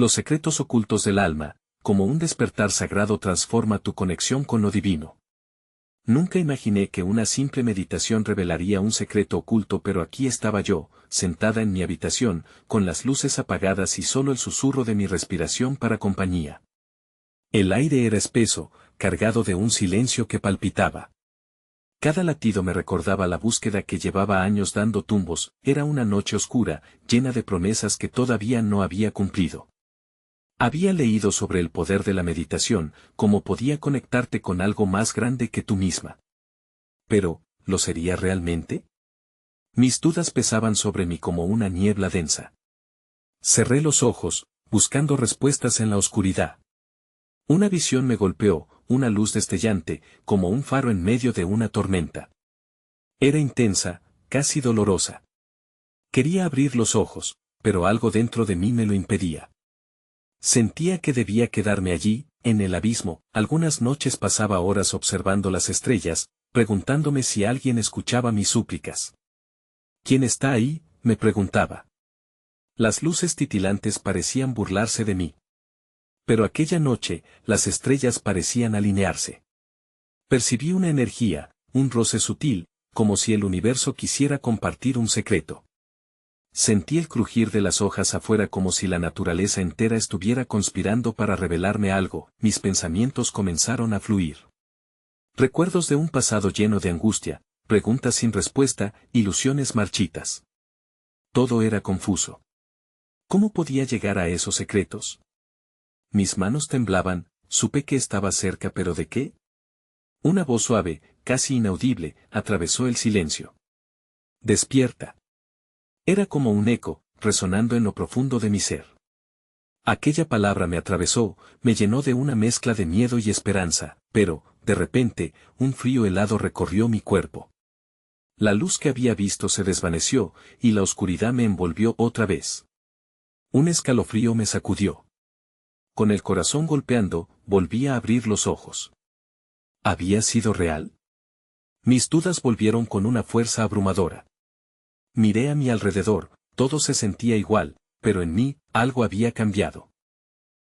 Los secretos ocultos del alma, como un despertar sagrado, transforma tu conexión con lo divino. Nunca imaginé que una simple meditación revelaría un secreto oculto, pero aquí estaba yo, sentada en mi habitación, con las luces apagadas y solo el susurro de mi respiración para compañía. El aire era espeso, cargado de un silencio que palpitaba. Cada latido me recordaba la búsqueda que llevaba años dando tumbos. Era una noche oscura, llena de promesas que todavía no había cumplido. Había leído sobre el poder de la meditación, cómo podía conectarte con algo más grande que tú misma. Pero, ¿lo sería realmente? Mis dudas pesaban sobre mí como una niebla densa. Cerré los ojos, buscando respuestas en la oscuridad. Una visión me golpeó, una luz destellante, como un faro en medio de una tormenta. Era intensa, casi dolorosa. Quería abrir los ojos, pero algo dentro de mí me lo impedía. Sentía que debía quedarme allí, en el abismo. Algunas noches pasaba horas observando las estrellas, preguntándome si alguien escuchaba mis súplicas. ¿Quién está ahí?, me preguntaba. Las luces titilantes parecían burlarse de mí. Pero aquella noche, las estrellas parecían alinearse. Percibí una energía, un roce sutil, como si el universo quisiera compartir un secreto. Sentí el crujir de las hojas afuera, como si la naturaleza entera estuviera conspirando para revelarme algo. Mis pensamientos comenzaron a fluir. Recuerdos de un pasado lleno de angustia, preguntas sin respuesta, ilusiones marchitas. Todo era confuso. ¿Cómo podía llegar a esos secretos? Mis manos temblaban, supe que estaba cerca, pero ¿de qué? Una voz suave, casi inaudible, atravesó el silencio. Despierta. Era como un eco, resonando en lo profundo de mi ser. Aquella palabra me atravesó, me llenó de una mezcla de miedo y esperanza, pero, de repente, un frío helado recorrió mi cuerpo. La luz que había visto se desvaneció, y la oscuridad me envolvió otra vez. Un escalofrío me sacudió. Con el corazón golpeando, volví a abrir los ojos. ¿Había sido real? Mis dudas volvieron con una fuerza abrumadora. Miré a mi alrededor, todo se sentía igual, pero en mí, algo había cambiado.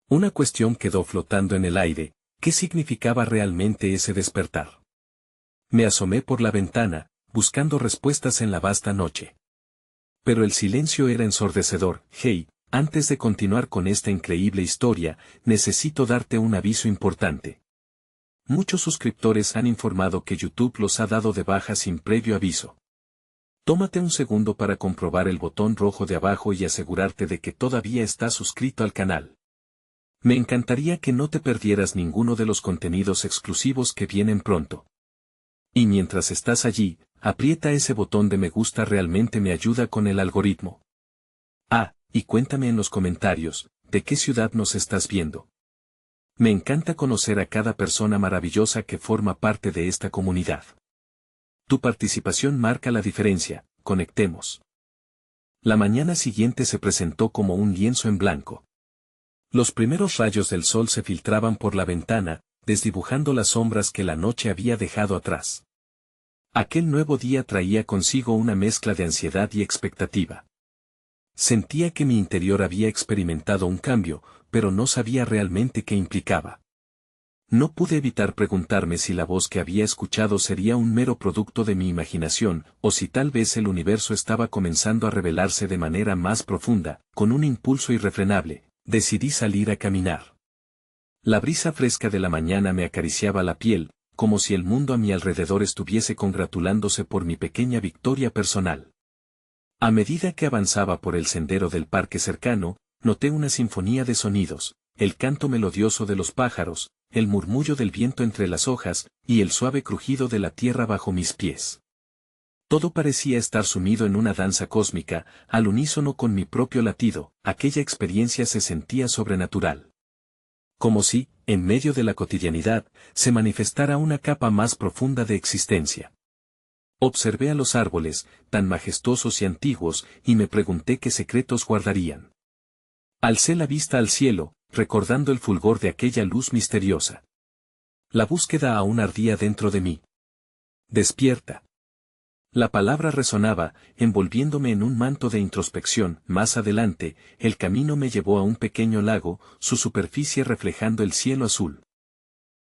Una cuestión quedó flotando en el aire: ¿qué significaba realmente ese despertar? Me asomé por la ventana, buscando respuestas en la vasta noche. Pero el silencio era ensordecedor. Hey, antes de continuar con esta increíble historia, necesito darte un aviso importante. Muchos suscriptores han informado que YouTube los ha dado de baja sin previo aviso. Tómate un segundo para comprobar el botón rojo de abajo y asegurarte de que todavía estás suscrito al canal. Me encantaría que no te perdieras ninguno de los contenidos exclusivos que vienen pronto. Y mientras estás allí, aprieta ese botón de me gusta, realmente me ayuda con el algoritmo. Ah, y cuéntame en los comentarios, ¿de qué ciudad nos estás viendo? Me encanta conocer a cada persona maravillosa que forma parte de esta comunidad. Tu participación marca la diferencia. Conectemos. La mañana siguiente se presentó como un lienzo en blanco. Los primeros rayos del sol se filtraban por la ventana, desdibujando las sombras que la noche había dejado atrás. Aquel nuevo día traía consigo una mezcla de ansiedad y expectativa. Sentía que mi interior había experimentado un cambio, pero no sabía realmente qué implicaba. No pude evitar preguntarme si la voz que había escuchado sería un mero producto de mi imaginación, o si tal vez el universo estaba comenzando a revelarse de manera más profunda. Con un impulso irrefrenable, decidí salir a caminar. La brisa fresca de la mañana me acariciaba la piel, como si el mundo a mi alrededor estuviese congratulándose por mi pequeña victoria personal. A medida que avanzaba por el sendero del parque cercano, noté una sinfonía de sonidos: el canto melodioso de los pájaros, el murmullo del viento entre las hojas, y el suave crujido de la tierra bajo mis pies. Todo parecía estar sumido en una danza cósmica, al unísono con mi propio latido. Aquella experiencia se sentía sobrenatural. Como si, en medio de la cotidianidad, se manifestara una capa más profunda de existencia. Observé a los árboles, tan majestuosos y antiguos, y me pregunté qué secretos guardarían. Alcé la vista al cielo, recordando el fulgor de aquella luz misteriosa. La búsqueda aún ardía dentro de mí. Despierta. La palabra resonaba, envolviéndome en un manto de introspección. Más adelante, el camino me llevó a un pequeño lago, su superficie reflejando el cielo azul.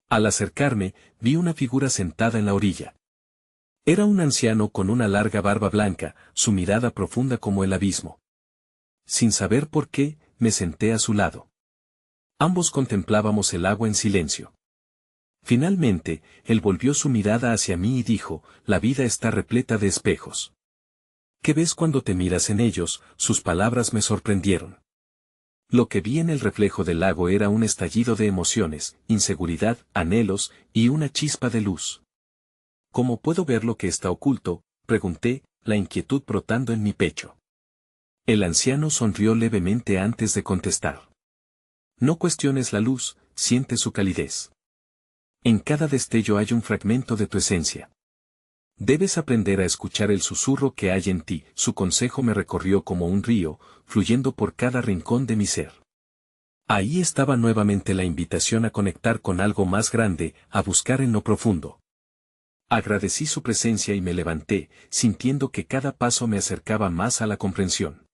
Al acercarme, vi una figura sentada en la orilla. Era un anciano con una larga barba blanca, su mirada profunda como el abismo. Sin saber por qué, me senté a su lado. Ambos contemplábamos el agua en silencio. Finalmente, él volvió su mirada hacia mí y dijo, la vida está repleta de espejos. ¿Qué ves cuando te miras en ellos? Sus palabras me sorprendieron. Lo que vi en el reflejo del lago era un estallido de emociones, inseguridad, anhelos, y una chispa de luz. ¿Cómo puedo ver lo que está oculto?, pregunté, la inquietud brotando en mi pecho. El anciano sonrió levemente antes de contestar. No cuestiones la luz, siente su calidez. En cada destello hay un fragmento de tu esencia. Debes aprender a escuchar el susurro que hay en ti. Su consejo me recorrió como un río, fluyendo por cada rincón de mi ser. Ahí estaba nuevamente la invitación a conectar con algo más grande, a buscar en lo profundo. Agradecí su presencia y me levanté, sintiendo que cada paso me acercaba más a la comprensión.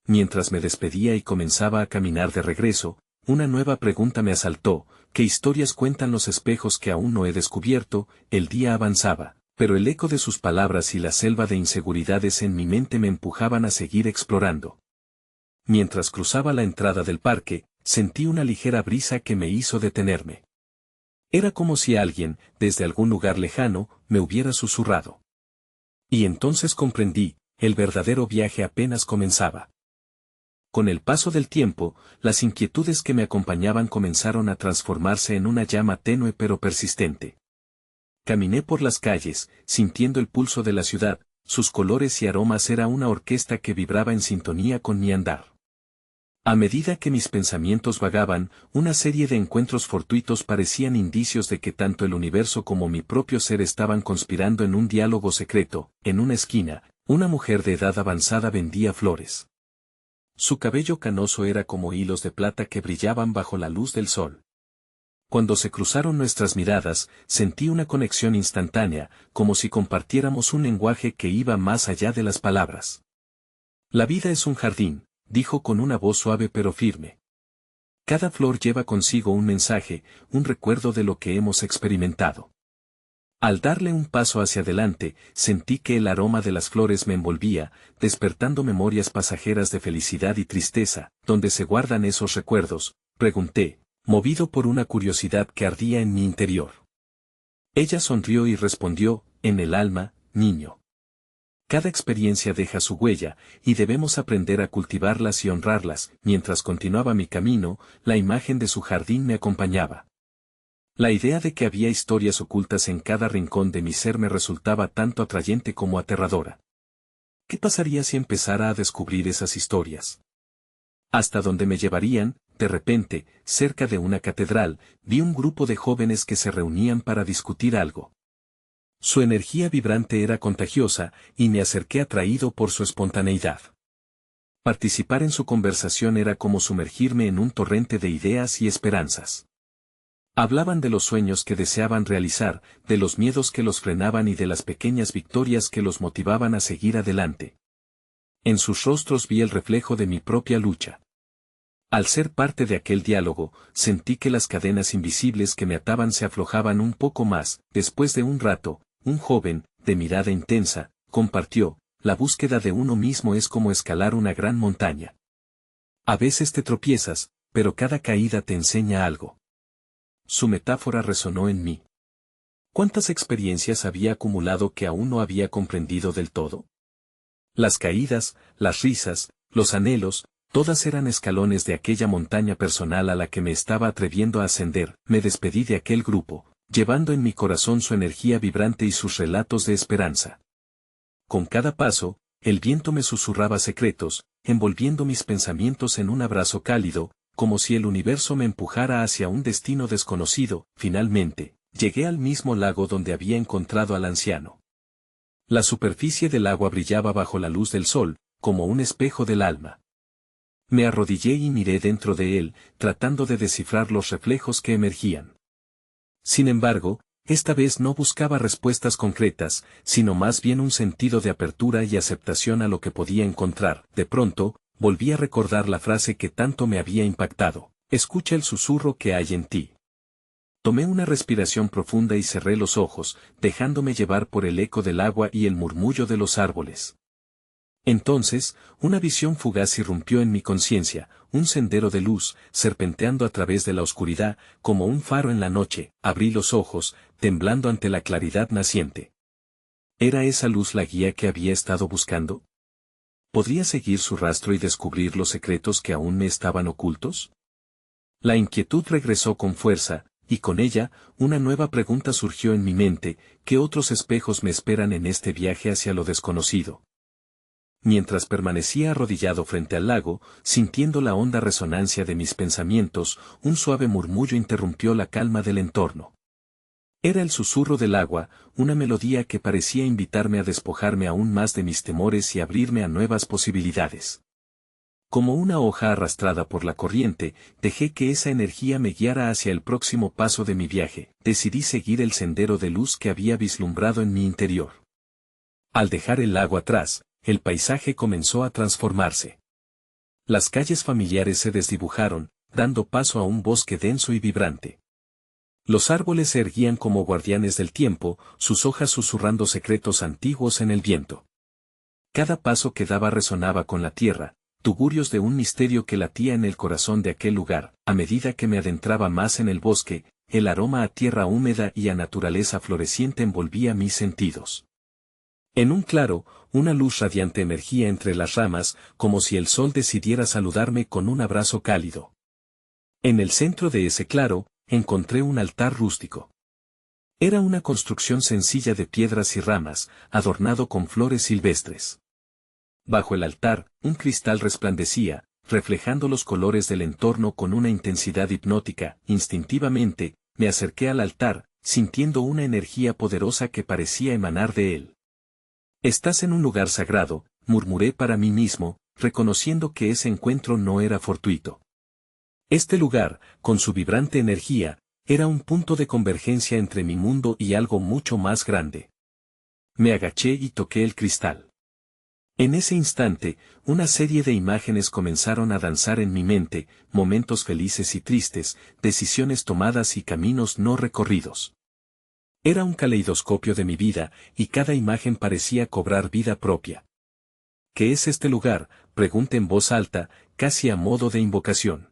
Mientras me despedía y comenzaba a caminar de regreso, una nueva pregunta me asaltó: ¿qué historias cuentan los espejos que aún no he descubierto? El día avanzaba, pero el eco de sus palabras y la selva de inseguridades en mi mente me empujaban a seguir explorando. Mientras cruzaba la entrada del parque, sentí una ligera brisa que me hizo detenerme. Era como si alguien, desde algún lugar lejano, me hubiera susurrado. Y entonces comprendí, el verdadero viaje apenas comenzaba. Con el paso del tiempo, las inquietudes que me acompañaban comenzaron a transformarse en una llama tenue pero persistente. Caminé por las calles, sintiendo el pulso de la ciudad, sus colores y aromas. Era una orquesta que vibraba en sintonía con mi andar. A medida que mis pensamientos vagaban, una serie de encuentros fortuitos parecían indicios de que tanto el universo como mi propio ser estaban conspirando en un diálogo secreto. En una esquina, una mujer de edad avanzada vendía flores. Su cabello canoso era como hilos de plata que brillaban bajo la luz del sol. Cuando se cruzaron nuestras miradas, sentí una conexión instantánea, como si compartiéramos un lenguaje que iba más allá de las palabras. La vida es un jardín, dijo con una voz suave pero firme. Cada flor lleva consigo un mensaje, un recuerdo de lo que hemos experimentado. Al darle un paso hacia adelante, sentí que el aroma de las flores me envolvía, despertando memorias pasajeras de felicidad y tristeza. ¿Dónde se guardan esos recuerdos?, pregunté, movido por una curiosidad que ardía en mi interior. Ella sonrió y respondió, en el alma, niño. Cada experiencia deja su huella, y debemos aprender a cultivarlas y honrarlas. Mientras continuaba mi camino, la imagen de su jardín me acompañaba. La idea de que había historias ocultas en cada rincón de mi ser me resultaba tanto atrayente como aterradora. ¿Qué pasaría si empezara a descubrir esas historias? Hasta donde me llevarían. De repente, cerca de una catedral, vi un grupo de jóvenes que se reunían para discutir algo. Su energía vibrante era contagiosa, y me acerqué atraído por su espontaneidad. Participar en su conversación era como sumergirme en un torrente de ideas y esperanzas. Hablaban de los sueños que deseaban realizar, de los miedos que los frenaban y de las pequeñas victorias que los motivaban a seguir adelante. En sus rostros vi el reflejo de mi propia lucha. Al ser parte de aquel diálogo, sentí que las cadenas invisibles que me ataban se aflojaban un poco más. Después de un rato, un joven, de mirada intensa, compartió: la búsqueda de uno mismo es como escalar una gran montaña. A veces te tropiezas, pero cada caída te enseña algo. Su metáfora resonó en mí. ¿Cuántas experiencias había acumulado que aún no había comprendido del todo? Las caídas, las risas, los anhelos, todas eran escalones de aquella montaña personal a la que me estaba atreviendo a ascender. Me despedí de aquel grupo, llevando en mi corazón su energía vibrante y sus relatos de esperanza. Con cada paso, el viento me susurraba secretos, envolviendo mis pensamientos en un abrazo cálido, como si el universo me empujara hacia un destino desconocido. Finalmente, llegué al mismo lago donde había encontrado al anciano. La superficie del agua brillaba bajo la luz del sol, como un espejo del alma. Me arrodillé y miré dentro de él, tratando de descifrar los reflejos que emergían. Sin embargo, esta vez no buscaba respuestas concretas, sino más bien un sentido de apertura y aceptación a lo que podía encontrar. De pronto, volví a recordar la frase que tanto me había impactado: escucha el susurro que hay en ti. Tomé una respiración profunda y cerré los ojos, dejándome llevar por el eco del agua y el murmullo de los árboles. Entonces, una visión fugaz irrumpió en mi conciencia, un sendero de luz, serpenteando a través de la oscuridad, como un faro en la noche. Abrí los ojos, temblando ante la claridad naciente. ¿Era esa luz la guía que había estado buscando? ¿Podría seguir su rastro y descubrir los secretos que aún me estaban ocultos? La inquietud regresó con fuerza, y con ella, una nueva pregunta surgió en mi mente: ¿qué otros espejos me esperan en este viaje hacia lo desconocido? Mientras permanecía arrodillado frente al lago, sintiendo la honda resonancia de mis pensamientos, un suave murmullo interrumpió la calma del entorno. Era el susurro del agua, una melodía que parecía invitarme a despojarme aún más de mis temores y abrirme a nuevas posibilidades. Como una hoja arrastrada por la corriente, dejé que esa energía me guiara hacia el próximo paso de mi viaje. Decidí seguir el sendero de luz que había vislumbrado en mi interior. Al dejar el lago atrás, el paisaje comenzó a transformarse. Las calles familiares se desdibujaron, dando paso a un bosque denso y vibrante. Los árboles se erguían como guardianes del tiempo, sus hojas susurrando secretos antiguos en el viento. Cada paso que daba resonaba con la tierra, tugurios de un misterio que latía en el corazón de aquel lugar. A medida que me adentraba más en el bosque, el aroma a tierra húmeda y a naturaleza floreciente envolvía mis sentidos. En un claro, una luz radiante emergía entre las ramas, como si el sol decidiera saludarme con un abrazo cálido. En el centro de ese claro, encontré un altar rústico. Era una construcción sencilla de piedras y ramas, adornado con flores silvestres. Bajo el altar, un cristal resplandecía, reflejando los colores del entorno con una intensidad hipnótica. Instintivamente, me acerqué al altar, sintiendo una energía poderosa que parecía emanar de él. «Estás en un lugar sagrado», murmuré para mí mismo, reconociendo que ese encuentro no era fortuito. Este lugar, con su vibrante energía, era un punto de convergencia entre mi mundo y algo mucho más grande. Me agaché y toqué el cristal. En ese instante, una serie de imágenes comenzaron a danzar en mi mente: momentos felices y tristes, decisiones tomadas y caminos no recorridos. Era un caleidoscopio de mi vida, y cada imagen parecía cobrar vida propia. ¿Qué es este lugar?, pregunté en voz alta, casi a modo de invocación.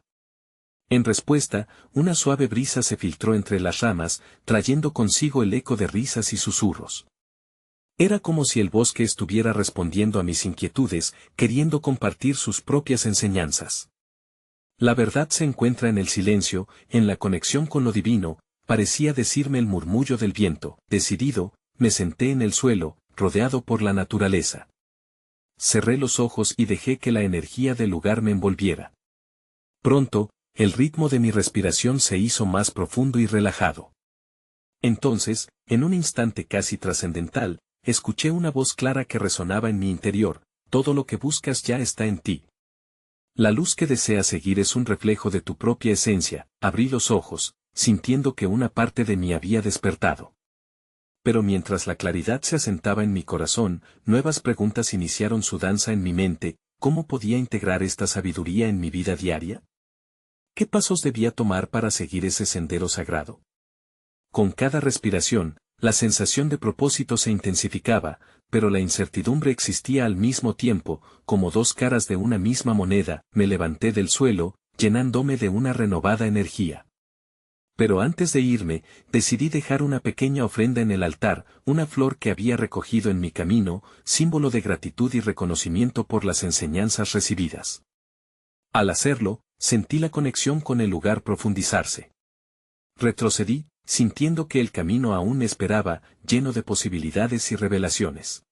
En respuesta, una suave brisa se filtró entre las ramas, trayendo consigo el eco de risas y susurros. Era como si el bosque estuviera respondiendo a mis inquietudes, queriendo compartir sus propias enseñanzas. La verdad se encuentra en el silencio, en la conexión con lo divino, parecía decirme el murmullo del viento. Decidido, me senté en el suelo, rodeado por la naturaleza. Cerré los ojos y dejé que la energía del lugar me envolviera. Pronto, el ritmo de mi respiración se hizo más profundo y relajado. Entonces, en un instante casi trascendental, escuché una voz clara que resonaba en mi interior: todo lo que buscas ya está en ti. La luz que deseas seguir es un reflejo de tu propia esencia. Abrí los ojos, sintiendo que una parte de mí había despertado. Pero mientras la claridad se asentaba en mi corazón, nuevas preguntas iniciaron su danza en mi mente: ¿cómo podía integrar esta sabiduría en mi vida diaria? ¿Qué pasos debía tomar para seguir ese sendero sagrado? Con cada respiración, la sensación de propósito se intensificaba, pero la incertidumbre existía al mismo tiempo, como dos caras de una misma moneda. Me levanté del suelo, llenándome de una renovada energía. Pero antes de irme, decidí dejar una pequeña ofrenda en el altar: una flor que había recogido en mi camino, símbolo de gratitud y reconocimiento por las enseñanzas recibidas. Al hacerlo, sentí la conexión con el lugar profundizarse. Retrocedí, sintiendo que el camino aún me esperaba, lleno de posibilidades y revelaciones.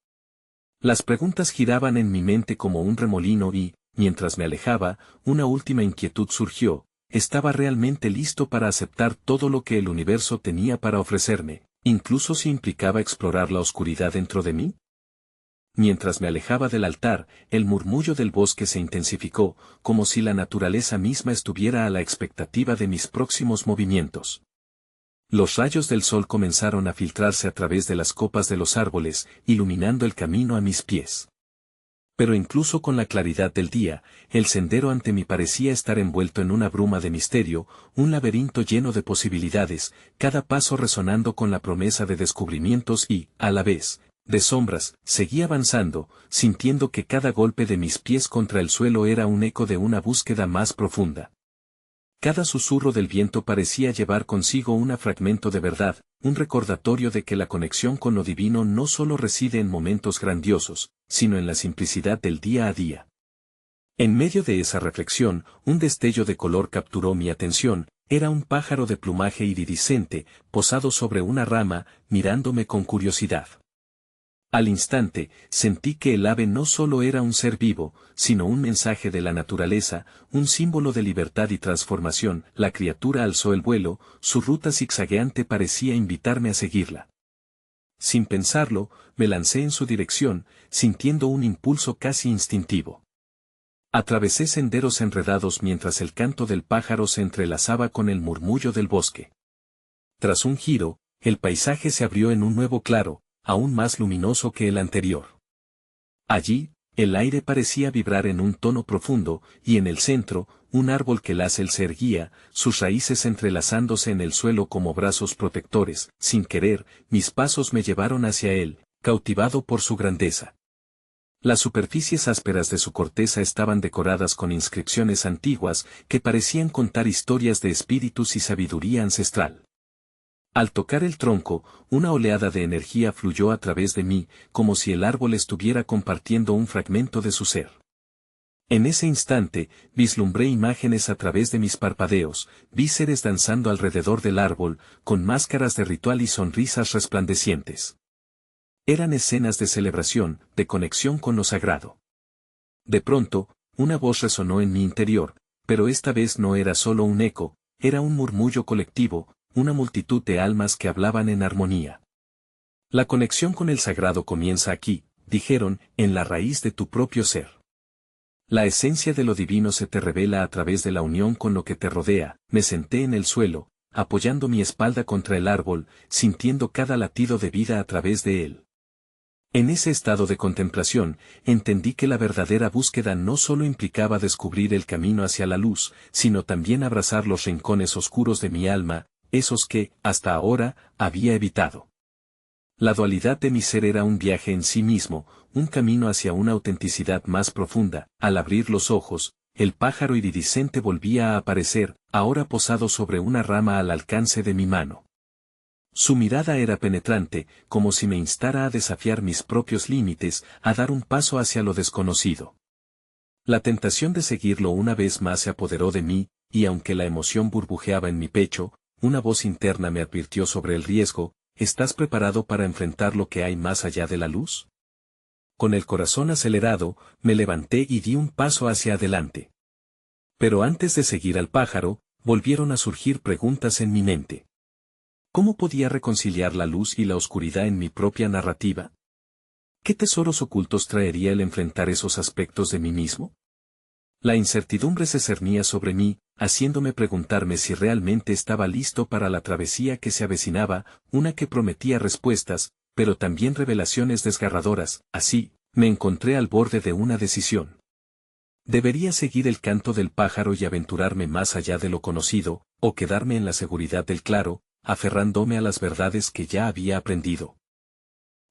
Las preguntas giraban en mi mente como un remolino y, mientras me alejaba, una última inquietud surgió: ¿estaba realmente listo para aceptar todo lo que el universo tenía para ofrecerme, incluso si implicaba explorar la oscuridad dentro de mí? Mientras me alejaba del altar, el murmullo del bosque se intensificó, como si la naturaleza misma estuviera a la expectativa de mis próximos movimientos. Los rayos del sol comenzaron a filtrarse a través de las copas de los árboles, iluminando el camino a mis pies. Pero incluso con la claridad del día, el sendero ante mí parecía estar envuelto en una bruma de misterio, un laberinto lleno de posibilidades, cada paso resonando con la promesa de descubrimientos y, a la vez, de sombras. Seguí avanzando, sintiendo que cada golpe de mis pies contra el suelo era un eco de una búsqueda más profunda. Cada susurro del viento parecía llevar consigo un fragmento de verdad, un recordatorio de que la conexión con lo divino no solo reside en momentos grandiosos, sino en la simplicidad del día a día. En medio de esa reflexión, un destello de color capturó mi atención. Era un pájaro de plumaje iridiscente, posado sobre una rama, mirándome con curiosidad. Al instante, sentí que el ave no solo era un ser vivo, sino un mensaje de la naturaleza, un símbolo de libertad y transformación. La criatura alzó el vuelo, su ruta zigzagueante parecía invitarme a seguirla. Sin pensarlo, me lancé en su dirección, sintiendo un impulso casi instintivo. Atravesé senderos enredados mientras el canto del pájaro se entrelazaba con el murmullo del bosque. Tras un giro, el paisaje se abrió en un nuevo claro, aún más luminoso que el anterior. Allí, el aire parecía vibrar en un tono profundo, y en el centro, un árbol queláceo se erguía, sus raíces entrelazándose en el suelo como brazos protectores. Sin querer, mis pasos me llevaron hacia él, cautivado por su grandeza. Las superficies ásperas de su corteza estaban decoradas con inscripciones antiguas que parecían contar historias de espíritus y sabiduría ancestral. Al tocar el tronco, una oleada de energía fluyó a través de mí, como si el árbol estuviera compartiendo un fragmento de su ser. En ese instante, vislumbré imágenes a través de mis parpadeos, vi seres danzando alrededor del árbol, con máscaras de ritual y sonrisas resplandecientes. Eran escenas de celebración, de conexión con lo sagrado. De pronto, una voz resonó en mi interior, pero esta vez no era solo un eco, era un murmullo colectivo, una multitud de almas que hablaban en armonía. La conexión con el sagrado comienza aquí, dijeron, en la raíz de tu propio ser. La esencia de lo divino se te revela a través de la unión con lo que te rodea. Me senté en el suelo, apoyando mi espalda contra el árbol, sintiendo cada latido de vida a través de él. En ese estado de contemplación, entendí que la verdadera búsqueda no solo implicaba descubrir el camino hacia la luz, sino también abrazar los rincones oscuros de mi alma, esos que, hasta ahora, había evitado. La dualidad de mi ser era un viaje en sí mismo, un camino hacia una autenticidad más profunda. Al abrir los ojos, el pájaro iridiscente volvía a aparecer, ahora posado sobre una rama al alcance de mi mano. Su mirada era penetrante, como si me instara a desafiar mis propios límites, a dar un paso hacia lo desconocido. La tentación de seguirlo una vez más se apoderó de mí, y aunque la emoción burbujeaba en mi pecho, una voz interna me advirtió sobre el riesgo. ¿Estás preparado para enfrentar lo que hay más allá de la luz? Con el corazón acelerado, me levanté y di un paso hacia adelante. Pero antes de seguir al pájaro, volvieron a surgir preguntas en mi mente. ¿Cómo podía reconciliar la luz y la oscuridad en mi propia narrativa? ¿Qué tesoros ocultos traería el enfrentar esos aspectos de mí mismo? La incertidumbre se cernía sobre mí, haciéndome preguntarme si realmente estaba listo para la travesía que se avecinaba, una que prometía respuestas, pero también revelaciones desgarradoras. Así, me encontré al borde de una decisión. ¿Debería seguir el canto del pájaro y aventurarme más allá de lo conocido, o quedarme en la seguridad del claro, aferrándome a las verdades que ya había aprendido?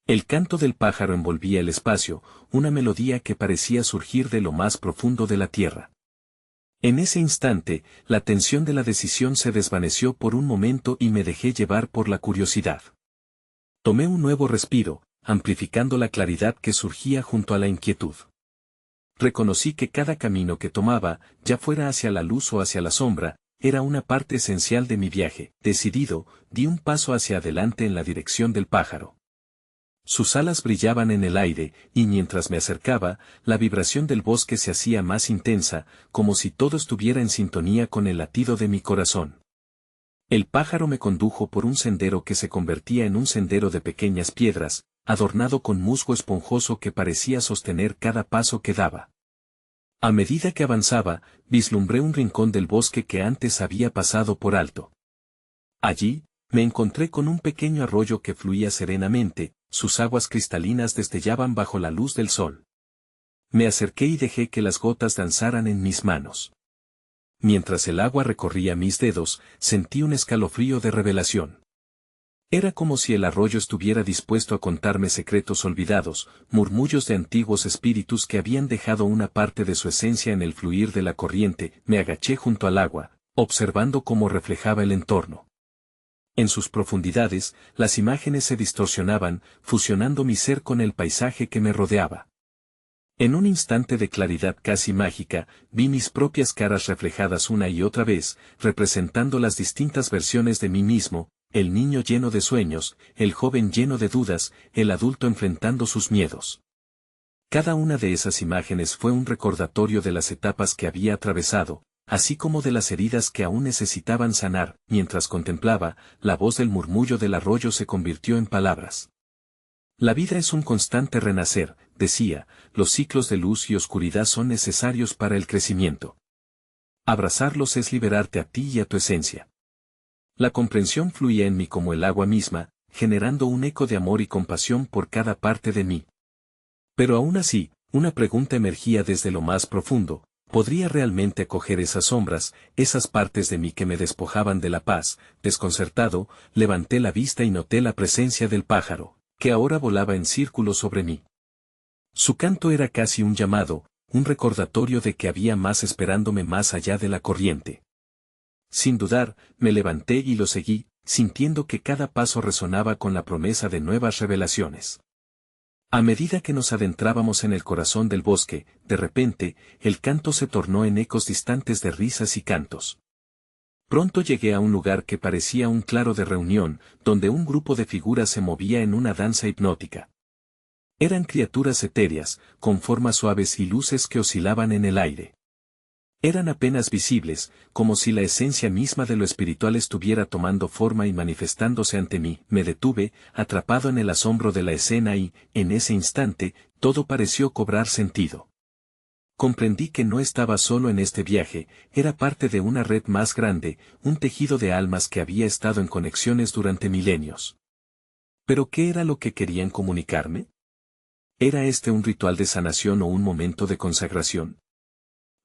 El canto del pájaro envolvía el espacio, una melodía que parecía surgir de lo más profundo de la tierra. En ese instante, la tensión de la decisión se desvaneció por un momento y me dejé llevar por la curiosidad. Tomé un nuevo respiro, amplificando la claridad que surgía junto a la inquietud. Reconocí que cada camino que tomaba, ya fuera hacia la luz o hacia la sombra, era una parte esencial de mi viaje. Decidido, di un paso hacia adelante en la dirección del pájaro. Sus alas brillaban en el aire, y mientras me acercaba, la vibración del bosque se hacía más intensa, como si todo estuviera en sintonía con el latido de mi corazón. El pájaro me condujo por un sendero que se convertía en un sendero de pequeñas piedras, adornado con musgo esponjoso que parecía sostener cada paso que daba. A medida que avanzaba, vislumbré un rincón del bosque que antes había pasado por alto. Allí, Me encontré con un pequeño arroyo que fluía serenamente, sus aguas cristalinas destellaban bajo la luz del sol. Me acerqué y dejé que las gotas danzaran en mis manos. Mientras el agua recorría mis dedos, sentí un escalofrío de revelación. Era como si el arroyo estuviera dispuesto a contarme secretos olvidados, murmullos de antiguos espíritus que habían dejado una parte de su esencia en el fluir de la corriente. Me agaché junto al agua, observando cómo reflejaba el entorno. En sus profundidades, las imágenes se distorsionaban, fusionando mi ser con el paisaje que me rodeaba. En un instante de claridad casi mágica, vi mis propias caras reflejadas una y otra vez, representando las distintas versiones de mí mismo, el niño lleno de sueños, el joven lleno de dudas, el adulto enfrentando sus miedos. Cada una de esas imágenes fue un recordatorio de las etapas que había atravesado, así como de las heridas que aún necesitaban sanar. Mientras contemplaba, la voz del murmullo del arroyo se convirtió en palabras. La vida es un constante renacer, decía, los ciclos de luz y oscuridad son necesarios para el crecimiento. Abrazarlos es liberarte a ti y a tu esencia. La comprensión fluía en mí como el agua misma, generando un eco de amor y compasión por cada parte de mí. Pero aún así, una pregunta emergía desde lo más profundo: ¿podría realmente acoger esas sombras, esas partes de mí que me despojaban de la paz? Desconcertado, levanté la vista y noté la presencia del pájaro, que ahora volaba en círculo sobre mí. Su canto era casi un llamado, un recordatorio de que había más esperándome más allá de la corriente. Sin dudar, me levanté y lo seguí, sintiendo que cada paso resonaba con la promesa de nuevas revelaciones. A medida que nos adentrábamos en el corazón del bosque, de repente, el canto se tornó en ecos distantes de risas y cantos. Pronto llegué a un lugar que parecía un claro de reunión, donde un grupo de figuras se movía en una danza hipnótica. Eran criaturas etéreas, con formas suaves y luces que oscilaban en el aire. Eran apenas visibles, como si la esencia misma de lo espiritual estuviera tomando forma y manifestándose ante mí. Me detuve, atrapado en el asombro de la escena y, en ese instante, todo pareció cobrar sentido. Comprendí que no estaba solo en este viaje, era parte de una red más grande, un tejido de almas que había estado en conexiones durante milenios. ¿Pero qué era lo que querían comunicarme? ¿Era este un ritual de sanación o un momento de consagración?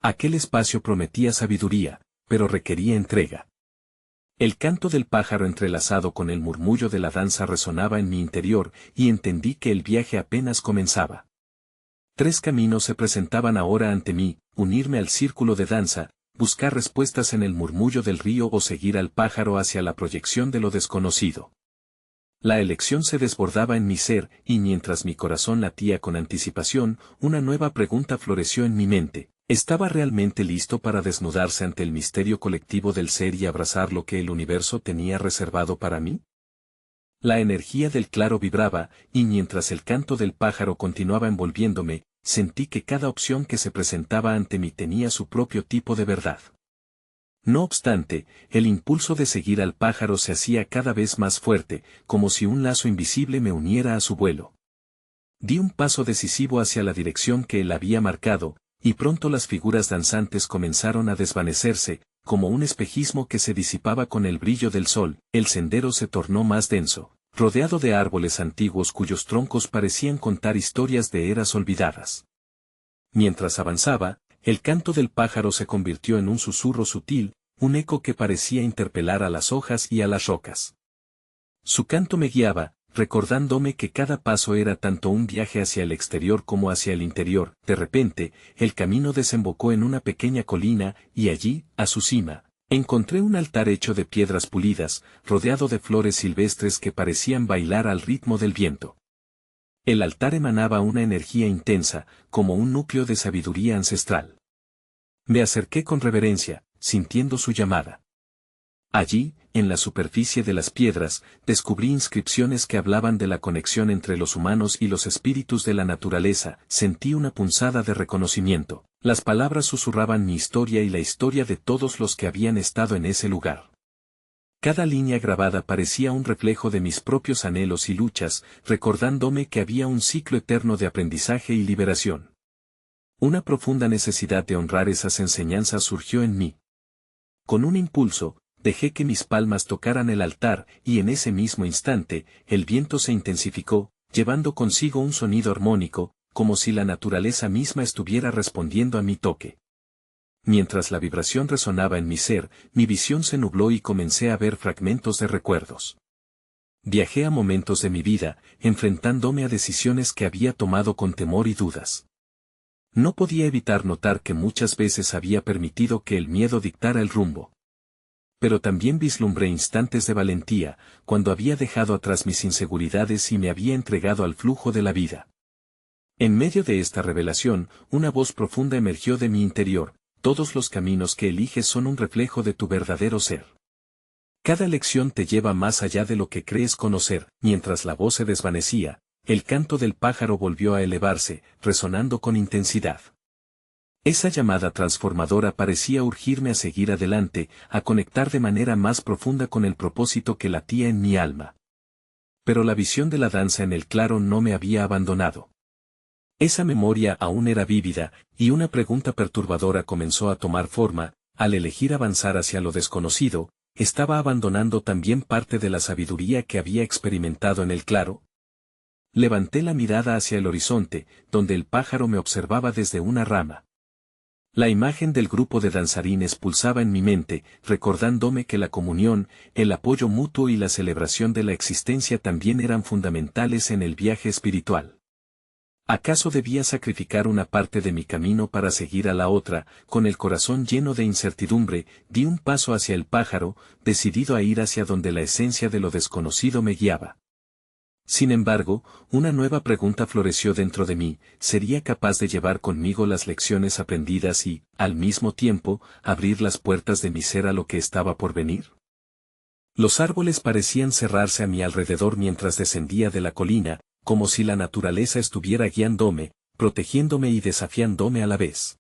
Aquel espacio prometía sabiduría, pero requería entrega. El canto del pájaro entrelazado con el murmullo de la danza resonaba en mi interior, y entendí que el viaje apenas comenzaba. 3 caminos se presentaban ahora ante mí: unirme al círculo de danza, buscar respuestas en el murmullo del río o seguir al pájaro hacia la proyección de lo desconocido. La elección se desbordaba en mi ser, y mientras mi corazón latía con anticipación, una nueva pregunta floreció en mi mente: ¿estaba realmente listo para desnudarse ante el misterio colectivo del ser y abrazar lo que el universo tenía reservado para mí? La energía del claro vibraba, y mientras el canto del pájaro continuaba envolviéndome, sentí que cada opción que se presentaba ante mí tenía su propio tipo de verdad. No obstante, el impulso de seguir al pájaro se hacía cada vez más fuerte, como si un lazo invisible me uniera a su vuelo. Di un paso decisivo hacia la dirección que él había marcado, y pronto las figuras danzantes comenzaron a desvanecerse, como un espejismo que se disipaba con el brillo del sol. El sendero se tornó más denso, rodeado de árboles antiguos cuyos troncos parecían contar historias de eras olvidadas. Mientras avanzaba, el canto del pájaro se convirtió en un susurro sutil, un eco que parecía interpelar a las hojas y a las rocas. Su canto me guiaba, recordándome que cada paso era tanto un viaje hacia el exterior como hacia el interior. De repente, el camino desembocó en una pequeña colina, y allí, a su cima, encontré un altar hecho de piedras pulidas, rodeado de flores silvestres que parecían bailar al ritmo del viento. El altar emanaba una energía intensa, como un núcleo de sabiduría ancestral. Me acerqué con reverencia, sintiendo su llamada. Allí, en la superficie de las piedras, descubrí inscripciones que hablaban de la conexión entre los humanos y los espíritus de la naturaleza. Sentí una punzada de reconocimiento. Las palabras susurraban mi historia y la historia de todos los que habían estado en ese lugar. Cada línea grabada parecía un reflejo de mis propios anhelos y luchas, recordándome que había un ciclo eterno de aprendizaje y liberación. Una profunda necesidad de honrar esas enseñanzas surgió en mí. Con un impulso, dejé que mis palmas tocaran el altar y en ese mismo instante, el viento se intensificó, llevando consigo un sonido armónico, como si la naturaleza misma estuviera respondiendo a mi toque. Mientras la vibración resonaba en mi ser, mi visión se nubló y comencé a ver fragmentos de recuerdos. Viajé a momentos de mi vida, enfrentándome a decisiones que había tomado con temor y dudas. No podía evitar notar que muchas veces había permitido que el miedo dictara el rumbo. Pero también vislumbré instantes de valentía, cuando había dejado atrás mis inseguridades y me había entregado al flujo de la vida. En medio de esta revelación, una voz profunda emergió de mi interior: todos los caminos que eliges son un reflejo de tu verdadero ser. Cada lección te lleva más allá de lo que crees conocer. Mientras la voz se desvanecía, el canto del pájaro volvió a elevarse, resonando con intensidad. Esa llamada transformadora parecía urgirme a seguir adelante, a conectar de manera más profunda con el propósito que latía en mi alma. Pero la visión de la danza en el claro no me había abandonado. Esa memoria aún era vívida, y una pregunta perturbadora comenzó a tomar forma: al elegir avanzar hacia lo desconocido, ¿estaba abandonando también parte de la sabiduría que había experimentado en el claro? Levanté la mirada hacia el horizonte, donde el pájaro me observaba desde una rama. La imagen del grupo de danzarines pulsaba en mi mente, recordándome que la comunión, el apoyo mutuo y la celebración de la existencia también eran fundamentales en el viaje espiritual. ¿Acaso debía sacrificar una parte de mi camino para seguir a la otra? Con el corazón lleno de incertidumbre, di un paso hacia el pájaro, decidido a ir hacia donde la esencia de lo desconocido me guiaba. Sin embargo, una nueva pregunta floreció dentro de mí: ¿sería capaz de llevar conmigo las lecciones aprendidas y, al mismo tiempo, abrir las puertas de mi ser a lo que estaba por venir? Los árboles parecían cerrarse a mi alrededor mientras descendía de la colina, como si la naturaleza estuviera guiándome, protegiéndome y desafiándome a la vez.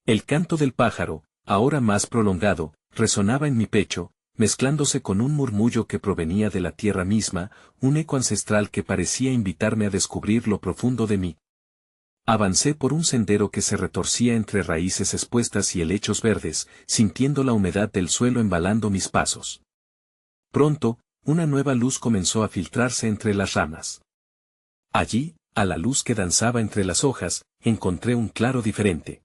El canto del pájaro, ahora más prolongado, resonaba en mi pecho, mezclándose con un murmullo que provenía de la tierra misma, un eco ancestral que parecía invitarme a descubrir lo profundo de mí. Avancé por un sendero que se retorcía entre raíces expuestas y helechos verdes, sintiendo la humedad del suelo embalando mis pasos. Pronto, una nueva luz comenzó a filtrarse entre las ramas. Allí, a la luz que danzaba entre las hojas, encontré un claro diferente.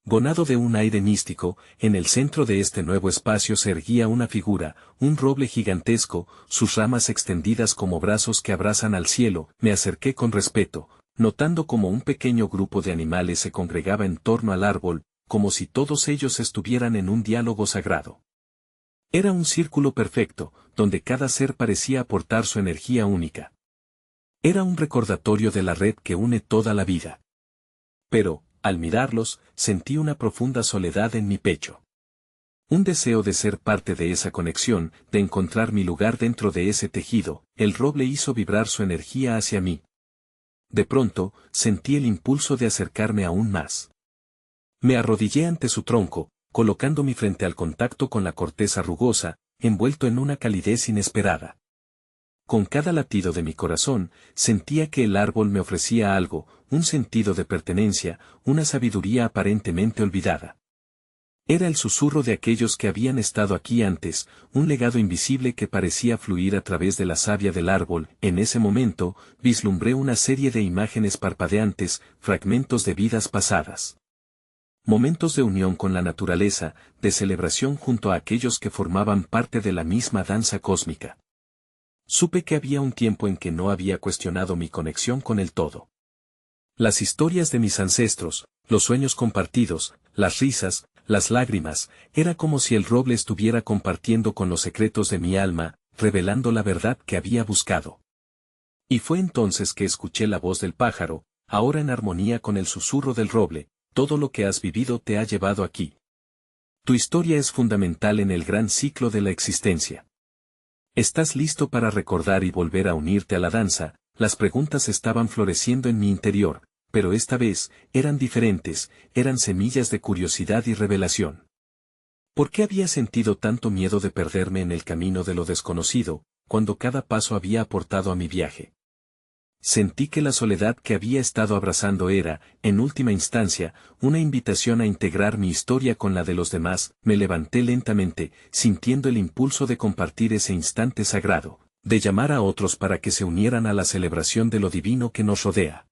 Gonado de un aire místico, en el centro de este nuevo espacio se erguía una figura, un roble gigantesco, sus ramas extendidas como brazos que abrazan al cielo. Me acerqué con respeto, notando como un pequeño grupo de animales se congregaba en torno al árbol, como si todos ellos estuvieran en un diálogo sagrado. Era un círculo perfecto, donde cada ser parecía aportar su energía única. Era un recordatorio de la red que une toda la vida. Pero, al mirarlos, sentí una profunda soledad en mi pecho. Un deseo de ser parte de esa conexión, de encontrar mi lugar dentro de ese tejido. El roble hizo vibrar su energía hacia mí. De pronto, sentí el impulso de acercarme aún más. Me arrodillé ante su tronco, colocándome frente al contacto con la corteza rugosa, envuelto en una calidez inesperada. Con cada latido de mi corazón, sentía que el árbol me ofrecía algo, un sentido de pertenencia, una sabiduría aparentemente olvidada. Era el susurro de aquellos que habían estado aquí antes, un legado invisible que parecía fluir a través de la savia del árbol. En ese momento, vislumbré una serie de imágenes parpadeantes, fragmentos de vidas pasadas. Momentos de unión con la naturaleza, de celebración junto a aquellos que formaban parte de la misma danza cósmica. Supe que había un tiempo en que no había cuestionado mi conexión con el todo. Las historias de mis ancestros, los sueños compartidos, las risas, las lágrimas, era como si el roble estuviera compartiendo con los secretos de mi alma, revelando la verdad que había buscado. Y fue entonces que escuché la voz del pájaro, ahora en armonía con el susurro del roble: todo lo que has vivido te ha llevado aquí. Tu historia es fundamental en el gran ciclo de la existencia. ¿Estás listo para recordar y volver a unirte a la danza? Las preguntas estaban floreciendo en mi interior, pero esta vez, eran diferentes, eran semillas de curiosidad y revelación. ¿Por qué había sentido tanto miedo de perderme en el camino de lo desconocido, cuando cada paso había aportado a mi viaje? Sentí que la soledad que había estado abrazando era, en última instancia, una invitación a integrar mi historia con la de los demás. Me levanté lentamente, sintiendo el impulso de compartir ese instante sagrado, de llamar a otros para que se unieran a la celebración de lo divino que nos rodea.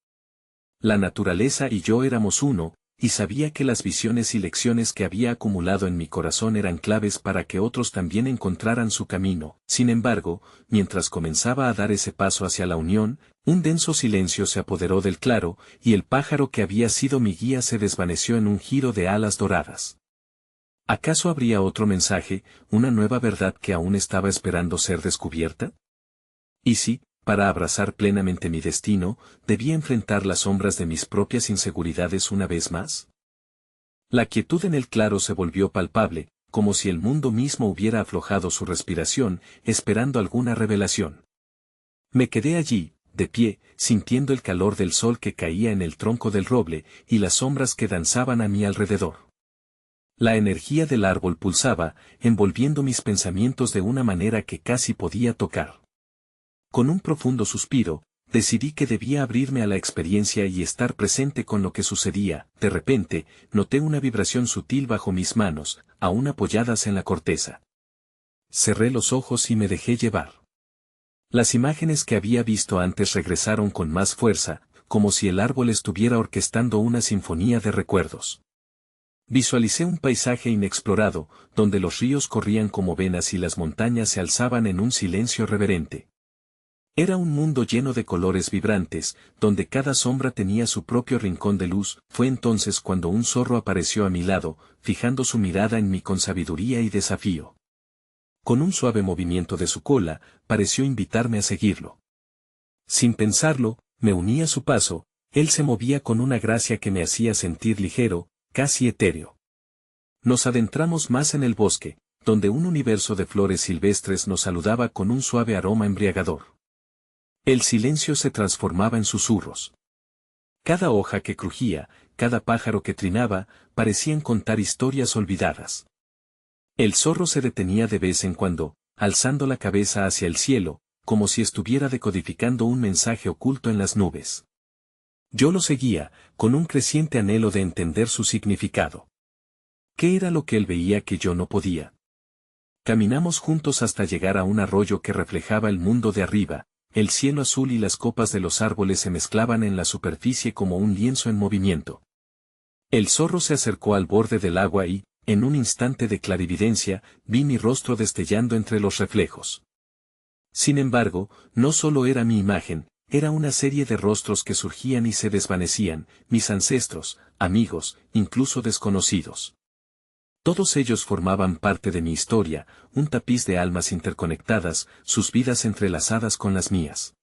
La naturaleza y yo éramos uno, y sabía que las visiones y lecciones que había acumulado en mi corazón eran claves para que otros también encontraran su camino. Sin embargo, mientras comenzaba a dar ese paso hacia la unión, un denso silencio se apoderó del claro, y el pájaro que había sido mi guía se desvaneció en un giro de alas doradas. ¿Acaso habría otro mensaje, una nueva verdad que aún estaba esperando ser descubierta? ¿Y si, para abrazar plenamente mi destino, debía enfrentar las sombras de mis propias inseguridades una vez más? La quietud en el claro se volvió palpable, como si el mundo mismo hubiera aflojado su respiración, esperando alguna revelación. Me quedé allí, de pie, sintiendo el calor del sol que caía en el tronco del roble, y las sombras que danzaban a mi alrededor. La energía del árbol pulsaba, envolviendo mis pensamientos de una manera que casi podía tocar. Con un profundo suspiro, decidí que debía abrirme a la experiencia y estar presente con lo que sucedía. De repente, noté una vibración sutil bajo mis manos, aún apoyadas en la corteza. Cerré los ojos y me dejé llevar. Las imágenes que había visto antes regresaron con más fuerza, como si el árbol estuviera orquestando una sinfonía de recuerdos. Visualicé un paisaje inexplorado, donde los ríos corrían como venas y las montañas se alzaban en un silencio reverente. Era un mundo lleno de colores vibrantes, donde cada sombra tenía su propio rincón de luz. Fue entonces cuando un zorro apareció a mi lado, fijando su mirada en mí con sabiduría y desafío. Con un suave movimiento de su cola, pareció invitarme a seguirlo. Sin pensarlo, me uní a su paso. Él se movía con una gracia que me hacía sentir ligero, casi etéreo. Nos adentramos más en el bosque, donde un universo de flores silvestres nos saludaba con un suave aroma embriagador. El silencio se transformaba en susurros. Cada hoja que crujía, cada pájaro que trinaba, parecían contar historias olvidadas. El zorro se detenía de vez en cuando, alzando la cabeza hacia el cielo, como si estuviera decodificando un mensaje oculto en las nubes. Yo lo seguía, con un creciente anhelo de entender su significado. ¿Qué era lo que él veía que yo no podía? Caminamos juntos hasta llegar a un arroyo que reflejaba el mundo de arriba. El cielo azul y las copas de los árboles se mezclaban en la superficie como un lienzo en movimiento. El zorro se acercó al borde del agua y, en un instante de clarividencia, vi mi rostro destellando entre los reflejos. Sin embargo, no solo era mi imagen, era una serie de rostros que surgían y se desvanecían, mis ancestros, amigos, incluso desconocidos. Todos ellos formaban parte de mi historia, un tapiz de almas interconectadas, sus vidas entrelazadas con las mías.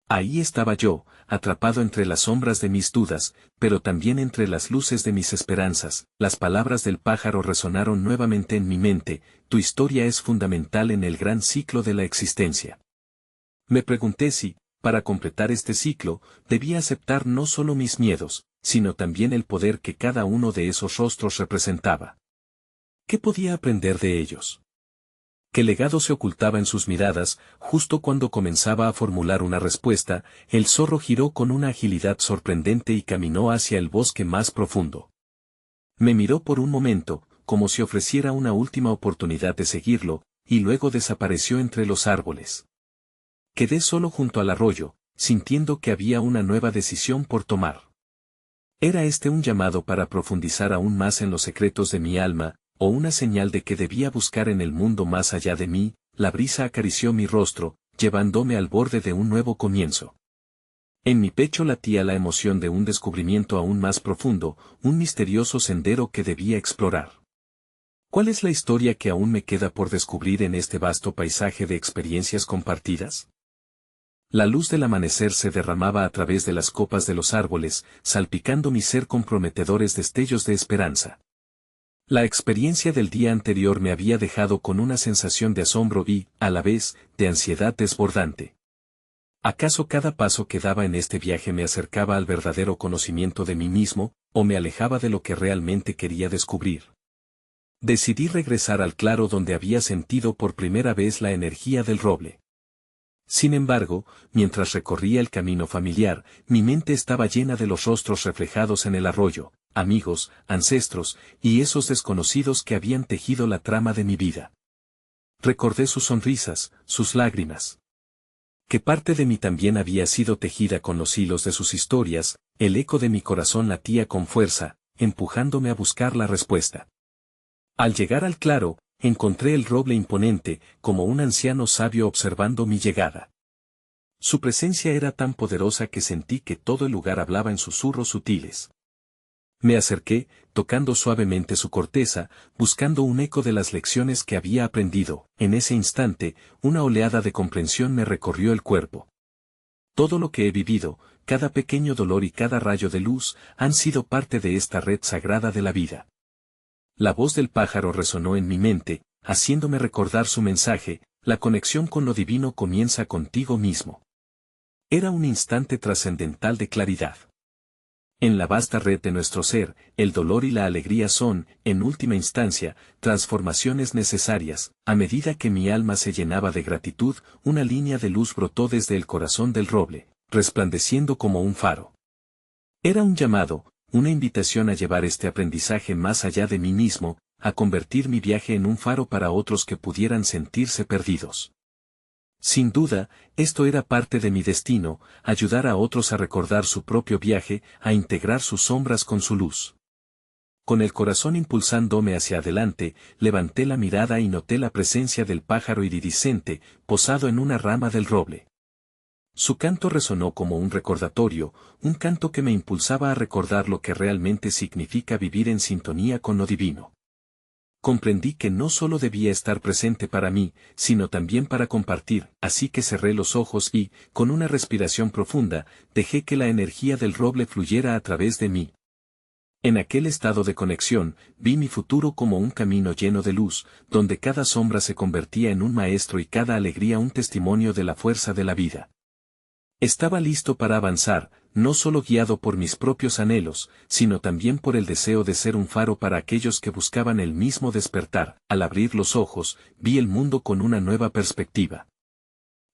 Ahí estaba yo, atrapado entre las sombras de mis dudas, pero también entre las luces de mis esperanzas. Las palabras del pájaro resonaron nuevamente en mi mente: tu historia es fundamental en el gran ciclo de la existencia. Me pregunté si, para completar este ciclo, debía aceptar no solo mis miedos, sino también el poder que cada uno de esos rostros representaba. ¿Qué podía aprender de ellos? ¿Qué legado se ocultaba en sus miradas? Justo cuando comenzaba a formular una respuesta, el zorro giró con una agilidad sorprendente y caminó hacia el bosque más profundo. Me miró por un momento, como si ofreciera una última oportunidad de seguirlo, y luego desapareció entre los árboles. Quedé solo junto al arroyo, sintiendo que había una nueva decisión por tomar. ¿Era este un llamado para profundizar aún más en los secretos de mi alma, o una señal de que debía buscar en el mundo más allá de mí? La brisa acarició mi rostro, llevándome al borde de un nuevo comienzo. En mi pecho latía la emoción de un descubrimiento aún más profundo, un misterioso sendero que debía explorar. ¿Cuál es la historia que aún me queda por descubrir en este vasto paisaje de experiencias compartidas? La luz del amanecer se derramaba a través de las copas de los árboles, salpicando mi ser con prometedores destellos de esperanza. La experiencia del día anterior me había dejado con una sensación de asombro y, a la vez, de ansiedad desbordante. ¿Acaso cada paso que daba en este viaje me acercaba al verdadero conocimiento de mí mismo, o me alejaba de lo que realmente quería descubrir? Decidí regresar al claro donde había sentido por primera vez la energía del roble. Sin embargo, mientras recorría el camino familiar, mi mente estaba llena de los rostros reflejados en el arroyo, amigos, ancestros, y esos desconocidos que habían tejido la trama de mi vida. Recordé sus sonrisas, sus lágrimas. Que parte de mí también había sido tejida con los hilos de sus historias, el eco de mi corazón latía con fuerza, empujándome a buscar la respuesta. Al llegar al claro, encontré el roble imponente, como un anciano sabio observando mi llegada. Su presencia era tan poderosa que sentí que todo el lugar hablaba en susurros sutiles. Me acerqué, tocando suavemente su corteza, buscando un eco de las lecciones que había aprendido. En ese instante, una oleada de comprensión me recorrió el cuerpo. Todo lo que he vivido, cada pequeño dolor y cada rayo de luz, han sido parte de esta red sagrada de la vida. La voz del pájaro resonó en mi mente, haciéndome recordar su mensaje: la conexión con lo divino comienza contigo mismo. Era un instante trascendental de claridad. En la vasta red de nuestro ser, el dolor y la alegría son, en última instancia, transformaciones necesarias. A medida que mi alma se llenaba de gratitud, una línea de luz brotó desde el corazón del roble, resplandeciendo como un faro. Era un llamado, una invitación a llevar este aprendizaje más allá de mí mismo, a convertir mi viaje en un faro para otros que pudieran sentirse perdidos. Sin duda, esto era parte de mi destino: ayudar a otros a recordar su propio viaje, a integrar sus sombras con su luz. Con el corazón impulsándome hacia adelante, levanté la mirada y noté la presencia del pájaro iridiscente, posado en una rama del roble. Su canto resonó como un recordatorio, un canto que me impulsaba a recordar lo que realmente significa vivir en sintonía con lo divino. Comprendí que no solo debía estar presente para mí, sino también para compartir, así que cerré los ojos y, con una respiración profunda, dejé que la energía del roble fluyera a través de mí. En aquel estado de conexión, vi mi futuro como un camino lleno de luz, donde cada sombra se convertía en un maestro y cada alegría un testimonio de la fuerza de la vida. Estaba listo para avanzar, no solo guiado por mis propios anhelos, sino también por el deseo de ser un faro para aquellos que buscaban el mismo despertar. Al abrir los ojos, vi el mundo con una nueva perspectiva.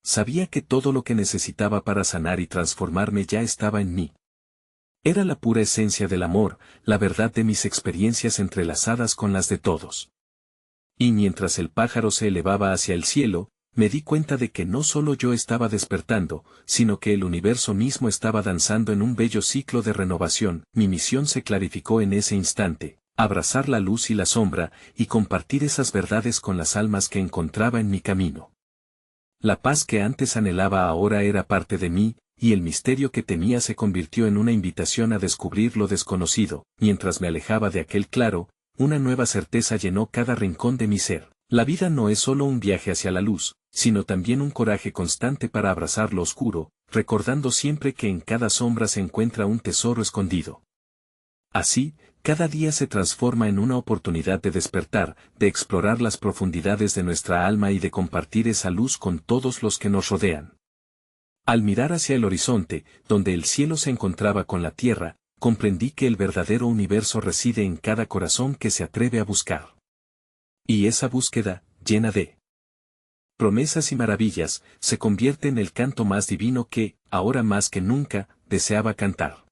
Sabía que todo lo que necesitaba para sanar y transformarme ya estaba en mí. Era la pura esencia del amor, la verdad de mis experiencias entrelazadas con las de todos. Y mientras el pájaro se elevaba hacia el cielo, me di cuenta de que no solo yo estaba despertando, sino que el universo mismo estaba danzando en un bello ciclo de renovación. Mi misión se clarificó en ese instante: abrazar la luz y la sombra, y compartir esas verdades con las almas que encontraba en mi camino. La paz que antes anhelaba ahora era parte de mí, y el misterio que temía se convirtió en una invitación a descubrir lo desconocido. Mientras me alejaba de aquel claro, una nueva certeza llenó cada rincón de mi ser. La vida no es solo un viaje hacia la luz, sino también un coraje constante para abrazar lo oscuro, recordando siempre que en cada sombra se encuentra un tesoro escondido. Así, cada día se transforma en una oportunidad de despertar, de explorar las profundidades de nuestra alma y de compartir esa luz con todos los que nos rodean. Al mirar hacia el horizonte, donde el cielo se encontraba con la tierra, comprendí que el verdadero universo reside en cada corazón que se atreve a buscar. Y esa búsqueda, llena de promesas y maravillas, se convierte en el canto más divino que, ahora más que nunca, deseaba cantar.